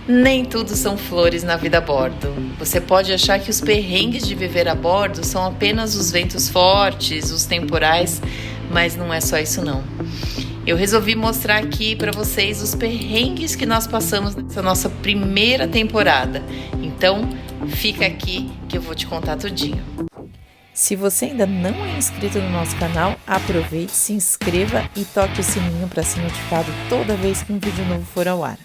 Nem tudo são flores na vida a bordo. Você pode achar que os perrengues de viver a bordo são apenas os ventos fortes, os temporais, mas não é só isso não. Eu resolvi mostrar aqui para vocês os perrengues que nós passamos nessa nossa primeira temporada. Então, fica aqui que eu vou te contar tudinho. Se você ainda não é inscrito no nosso canal, aproveite, se inscreva e toque o sininho para ser notificado toda vez que um vídeo novo for ao ar.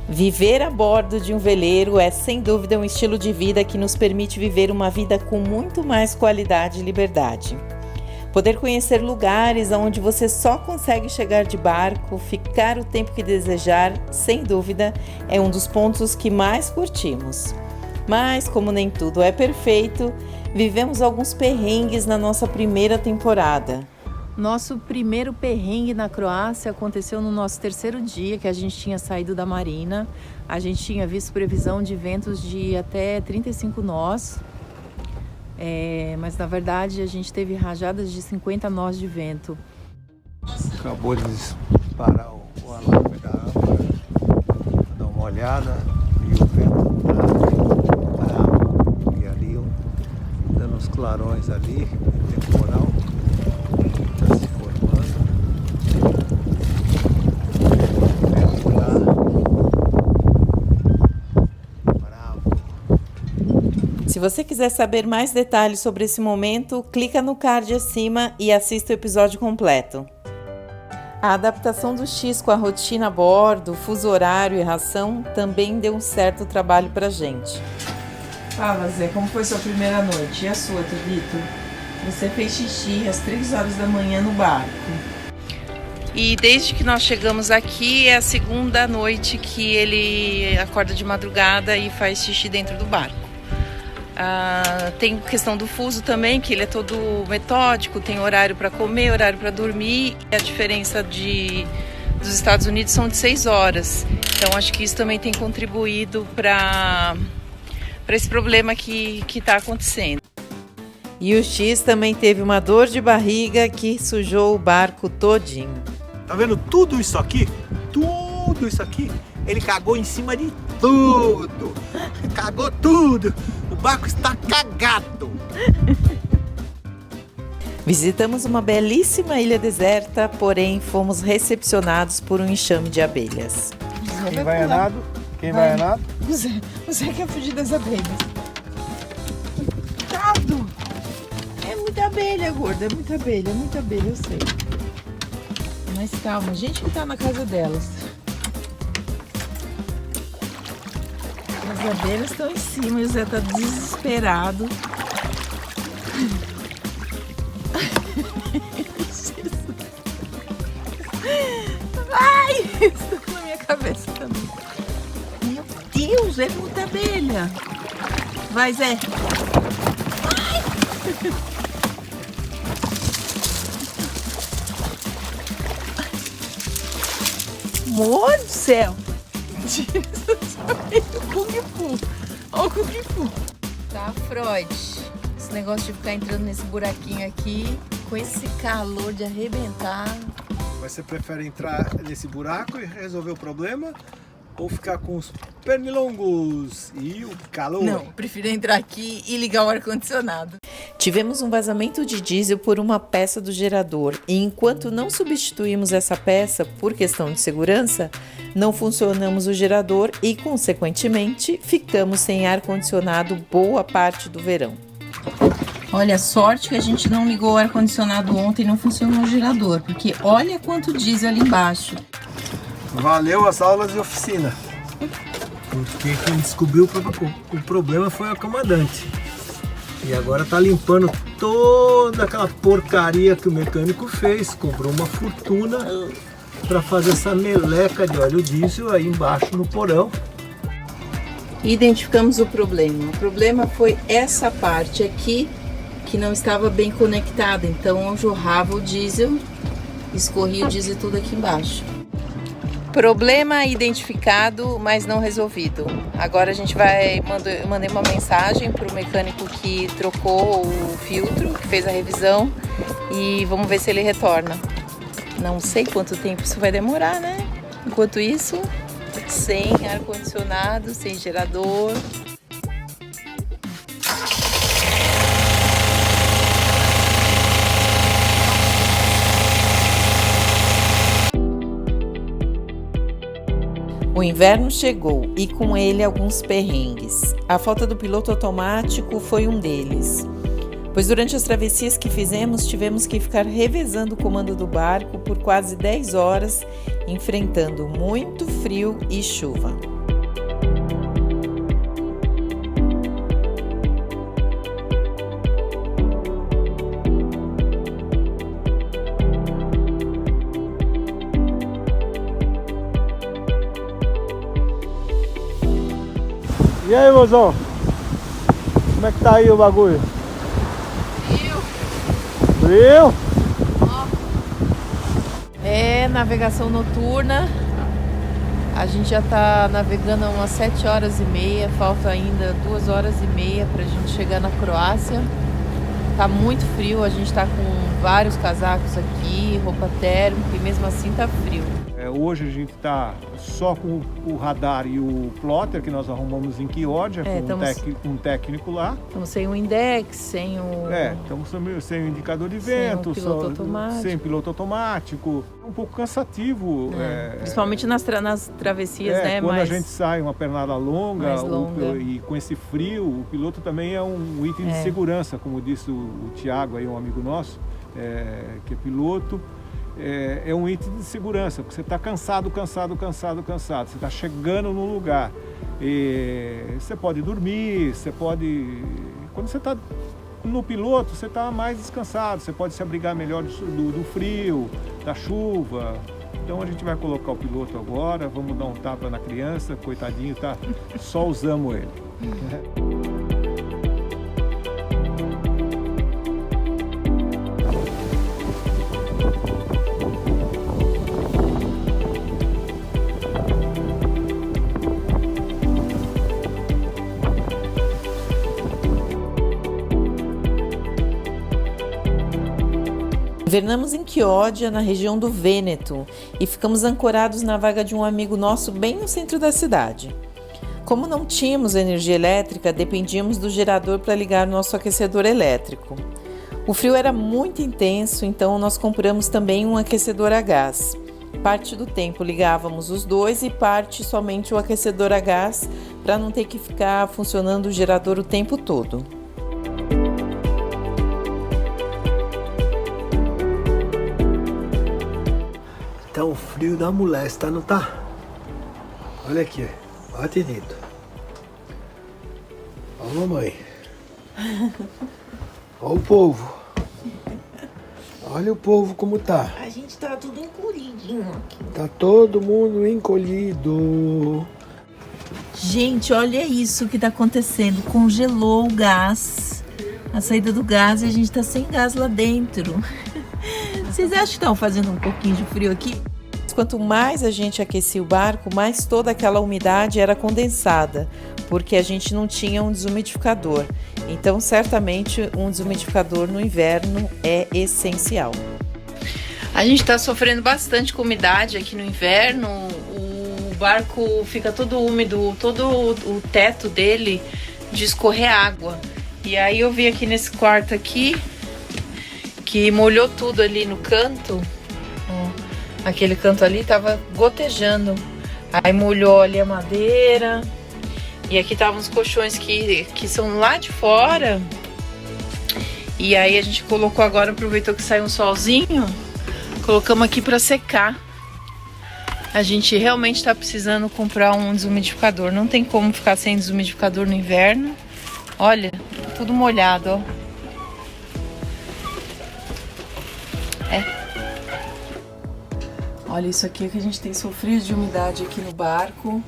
Viver a bordo de um veleiro é, sem dúvida, um estilo de vida que nos permite viver uma vida com muito mais qualidade e liberdade. Poder conhecer lugares onde você só consegue chegar de barco, ficar o tempo que desejar, sem dúvida, é um dos pontos que mais curtimos. Mas, como nem tudo é perfeito, vivemos alguns perrengues na nossa primeira temporada. Nosso primeiro perrengue na Croácia aconteceu no nosso terceiro dia que a gente tinha saído da marina. A gente tinha visto previsão de ventos de até 35 nós, mas na verdade a gente teve rajadas de 50 nós de vento. Acabou de disparar o alarme da âncora, dar uma olhada e o vento bravo, e ali dando uns clarões ali, temporal. Se você quiser saber mais detalhes sobre esse momento, clica no card acima e assista o episódio completo. A adaptação do X com a rotina a bordo, fuso horário e ração também deu um certo trabalho pra gente. Fala, Zé, como foi sua primeira noite? E a sua, Tubito? Você fez xixi às 3 horas da manhã no barco. E desde que nós chegamos aqui, é a segunda noite que ele acorda de madrugada e faz xixi dentro do barco. Tem questão do fuso também, que ele é todo metódico, tem horário para comer, horário para dormir. A diferença dos Estados Unidos são de 6 horas. Então acho que isso também tem contribuído para esse problema que está acontecendo. E o X também teve uma dor de barriga que sujou o barco todinho. Tá vendo tudo isso aqui? Tudo isso aqui? Ele cagou em cima de tudo. Cagou tudo. O barco está cagado. Visitamos uma belíssima ilha deserta, porém fomos recepcionados por um enxame de abelhas. Quem vai a nado? Quem vai a nado? Você quer fugir das abelhas. Cuidado! É muita abelha, gorda, é muita abelha, eu sei. Mas calma, gente que tá na casa delas. As abelhas estão em cima e o Zé tá desesperado. Ai, isso tá na minha cabeça também. Meu Deus, é muita abelha. Vai, Zé. Ai. Amor do céu. O Kung Fu. Olha o Kung Fu. Tá, Freud. Esse negócio de ficar entrando nesse buraquinho aqui, com esse calor de arrebentar. Mas você prefere entrar nesse buraco e resolver o problema? Ou ficar com os pernilongos e o calor? Não, prefiro entrar aqui e ligar o ar-condicionado. Tivemos um vazamento de diesel por uma peça do gerador e enquanto não substituímos essa peça por questão de segurança, não funcionamos o gerador e, consequentemente, ficamos sem ar-condicionado boa parte do verão. Olha, sorte que a gente não ligou o ar-condicionado ontem e não funcionou o gerador, porque olha quanto diesel ali embaixo. Valeu as aulas de oficina. Porque quem descobriu o problema foi a comandante. E agora tá limpando toda aquela porcaria que o mecânico fez. Cobrou uma fortuna para fazer essa meleca de óleo diesel aí embaixo no porão. Identificamos o problema. O problema foi essa parte aqui que não estava bem conectada. Então eu jorrava o diesel, escorria o diesel tudo aqui embaixo. Problema identificado, mas não resolvido. Agora a gente mandei uma mensagem para o mecânico que trocou o filtro, que fez a revisão, e vamos ver se ele retorna. Não sei quanto tempo isso vai demorar, né? Enquanto isso, sem ar-condicionado, sem gerador. O inverno chegou e com ele alguns perrengues. A falta do piloto automático foi um deles, pois durante as travessias que fizemos tivemos que ficar revezando o comando do barco por quase 10 horas, enfrentando muito frio e chuva. E aí, mozão? Como é que tá aí o bagulho? Frio? É navegação noturna. A gente já tá navegando há umas 7 horas e meia. Falta ainda 2 horas e meia pra gente chegar na Croácia. Tá muito frio, a gente tá com vários casacos aqui, roupa térmica e mesmo assim tá frio. Hoje a gente tá só com o radar e o plotter que nós arrumamos em Chioggia, com um técnico lá. Estamos sem o index, sem o... estamos sem o indicador de vento, sem piloto automático. É um pouco cansativo. Principalmente nas travessias, né? Quando a gente sai uma pernada longa. E com esse frio, o piloto também é um item de segurança, como disse o Thiago, aí, um amigo nosso, que é piloto. É um item de segurança, porque você está cansado. Você está chegando no lugar. Você pode dormir, Quando você está no piloto, você está mais descansado, você pode se abrigar melhor do frio, da chuva. Então a gente vai colocar o piloto agora, vamos dar um tapa na criança, coitadinho, tá? Só usamos ele. Invernamos em Chioggia, na região do Vêneto, e ficamos ancorados na vaga de um amigo nosso bem no centro da cidade. Como não tínhamos energia elétrica, dependíamos do gerador para ligar nosso aquecedor elétrico. O frio era muito intenso, então nós compramos também um aquecedor a gás. Parte do tempo ligávamos os dois e parte somente o aquecedor a gás, para não ter que ficar funcionando o gerador o tempo todo. Tá um frio da molesta, não tá? Olha aqui, bate dentro. Ó a mamãe. Ó o povo. Olha o povo como tá. A gente tá tudo encolhidinho aqui. Tá todo mundo encolhido. Gente, olha isso que tá acontecendo. Congelou o gás. A saída do gás e a gente tá sem gás lá dentro. Vocês acham que estão fazendo um pouquinho de frio aqui? Quanto mais a gente aquecia o barco, mais toda aquela umidade era condensada, porque a gente não tinha um desumidificador. Então, certamente, um desumidificador no inverno é essencial. A gente está sofrendo bastante com umidade aqui no inverno. O barco fica todo úmido, todo o teto dele de escorrer água. E aí eu vi aqui nesse quarto aqui que molhou tudo ali no canto. Aquele canto ali tava gotejando. Aí molhou ali a madeira. E aqui estavam os colchões que são lá de fora. E aí a gente colocou agora, aproveitou que saiu um solzinho, colocamos aqui para secar. A gente realmente tá precisando comprar um desumidificador. Não tem como ficar sem desumidificador no inverno. Olha, tudo molhado, ó. Olha, isso aqui é que a gente tem sofrido de umidade aqui no barco.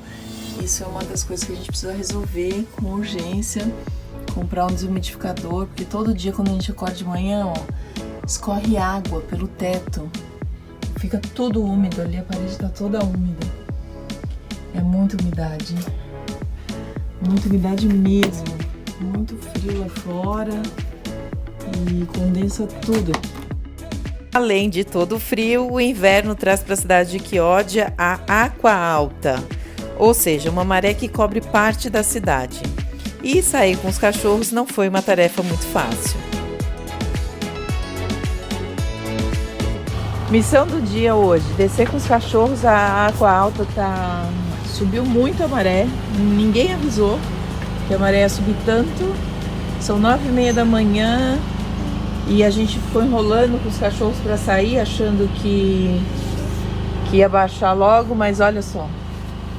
Isso é uma das coisas que a gente precisa resolver com urgência. Comprar um desumidificador, porque todo dia quando a gente acorda de manhã, ó, escorre água pelo teto. fica tudo úmido ali, a parede tá toda úmida. É muita umidade, muita umidade mesmo. Muito frio lá fora e condensa tudo. Além de todo o frio, o inverno traz para a cidade de Chioggia a água alta, ou seja, uma maré que cobre parte da cidade. E sair com os cachorros não foi uma tarefa muito fácil. Missão do dia hoje, descer com os cachorros, a água alta subiu muito a maré, ninguém avisou que a maré ia subir tanto. São 9h30 da manhã e a gente ficou enrolando com os cachorros para sair, achando que ia baixar logo, mas olha só,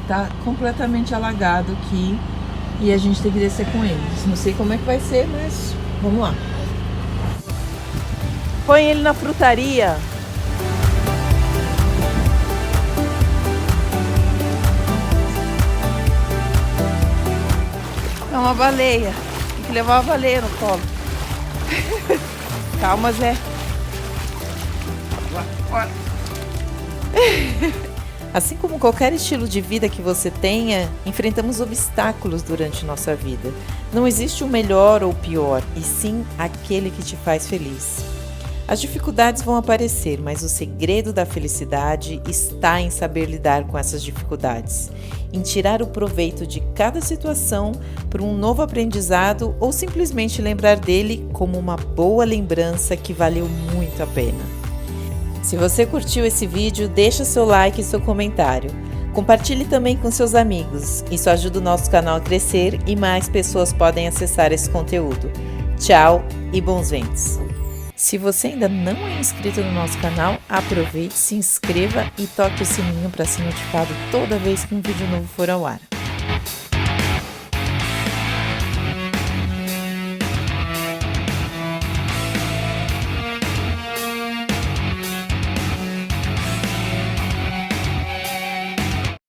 tá completamente alagado aqui e a gente tem que descer com eles. Não sei como é que vai ser, mas vamos lá. Põe ele na frutaria. É uma baleia. Tem que levar a baleia no colo. Calma, Zé. Assim como qualquer estilo de vida que você tenha, enfrentamos obstáculos durante nossa vida. Não existe o melhor ou o pior, e sim aquele que te faz feliz. As dificuldades vão aparecer, mas o segredo da felicidade está em saber lidar com essas dificuldades, em tirar o proveito de cada situação para um novo aprendizado ou simplesmente lembrar dele como uma boa lembrança que valeu muito a pena. Se você curtiu esse vídeo, deixa seu like e seu comentário. Compartilhe também com seus amigos. Isso ajuda o nosso canal a crescer e mais pessoas podem acessar esse conteúdo. Tchau e bons ventos! Se você ainda não é inscrito no nosso canal, aproveite, se inscreva e toque o sininho para ser notificado toda vez que um vídeo novo for ao ar.